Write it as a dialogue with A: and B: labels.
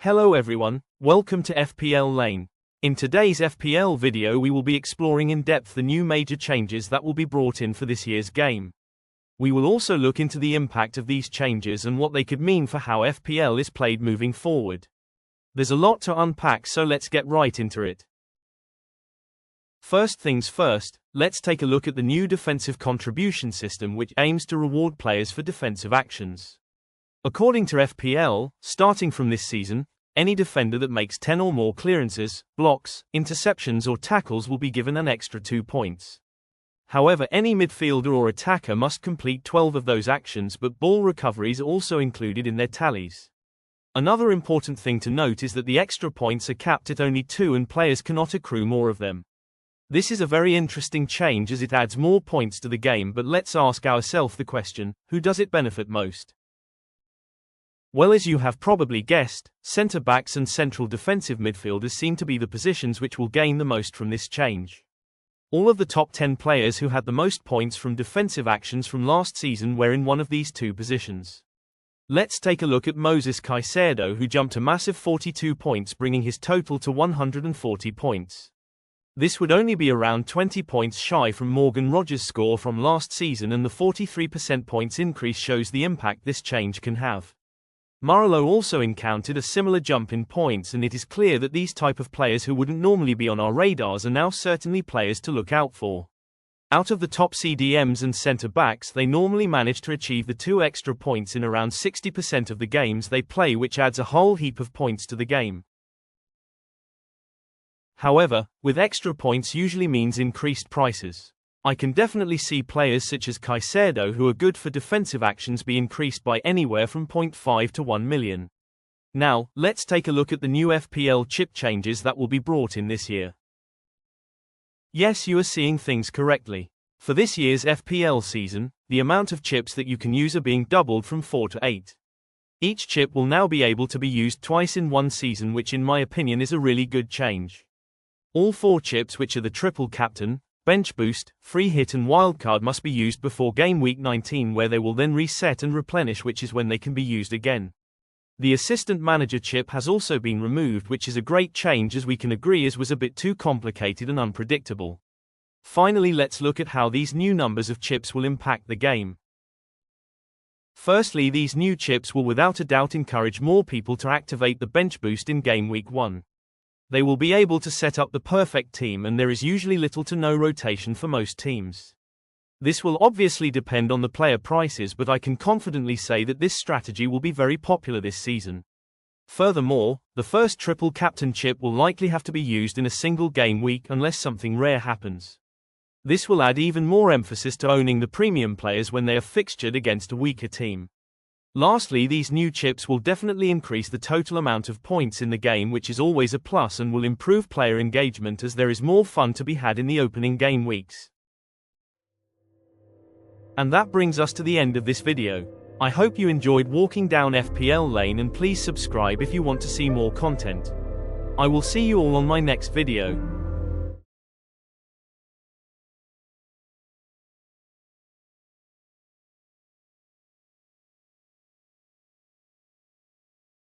A: Hello everyone, welcome to FPL Lane. In today's FPL video we will be exploring in depth the new major changes that will be brought in for this year's game. We will also look into the impact of these changes and what they could mean for how FPL is played moving forward. There's a lot to unpack, so let's get right into it. First things first, let's take a look at the new defensive contribution system, which aims to reward players for defensive actions. According to FPL, starting from this season, any defender that makes 10 or more clearances, blocks, interceptions or tackles will be given an extra 2 points. However, any midfielder or attacker must complete 12 of those actions, but ball recoveries are also included in their tallies. Another important thing to note is that the extra points are capped at only 2 and players cannot accrue more of them. This is a very interesting change as it adds more points to the game, but let's ask ourselves the question, who does it benefit most? Well, as you have probably guessed, centre-backs and central defensive midfielders seem to be the positions which will gain the most from this change. All of the top 10 players who had the most points from defensive actions from last season were in one of these two positions. Let's take a look at Moses Caicedo, who jumped a massive 42 points, bringing his total to 140 points. This would only be around 20 points shy from Morgan Rogers' score from last season, and the 43% points increase shows the impact this change can have. Marlowe also encountered a similar jump in points, and it is clear that these type of players who wouldn't normally be on our radars are now certainly players to look out for. Out of the top CDMs and centre-backs, they normally manage to achieve the 2 extra points in around 60% of the games they play, which adds a whole heap of points to the game. However, with extra points usually means increased prices. I can definitely see players such as Caicedo, who are good for defensive actions, be increased by anywhere from 0.5 to 1 million. Now, let's take a look at the new FPL chip changes that will be brought in this year. Yes, you are seeing things correctly. For this year's FPL season, the amount of chips that you can use are being doubled from 4 to 8. Each chip will now be able to be used twice in one season, which in my opinion is a really good change. All 4 chips, which are the triple captain, bench boost, free hit and wildcard, must be used before game week 19, where they will then reset and replenish, which is when they can be used again. The assistant manager chip has also been removed, which is a great change, as we can agree as was a bit too complicated and unpredictable. Finally, let's look at how these new numbers of chips will impact the game. Firstly, these new chips will without a doubt encourage more people to activate the bench boost in game week 1. They will be able to set up the perfect team, and there is usually little to no rotation for most teams. This will obviously depend on the player prices, but I can confidently say that this strategy will be very popular this season. Furthermore, the first triple captain chip will likely have to be used in a single game week unless something rare happens. This will add even more emphasis to owning the premium players when they are fixtured against a weaker team. Lastly, these new chips will definitely increase the total amount of points in the game, which is always a plus, and will improve player engagement as there is more fun to be had in the opening game weeks. And that brings us to the end of this video. I hope you enjoyed walking down FPL Lane, and please subscribe if you want to see more content. I will see you all on my next video.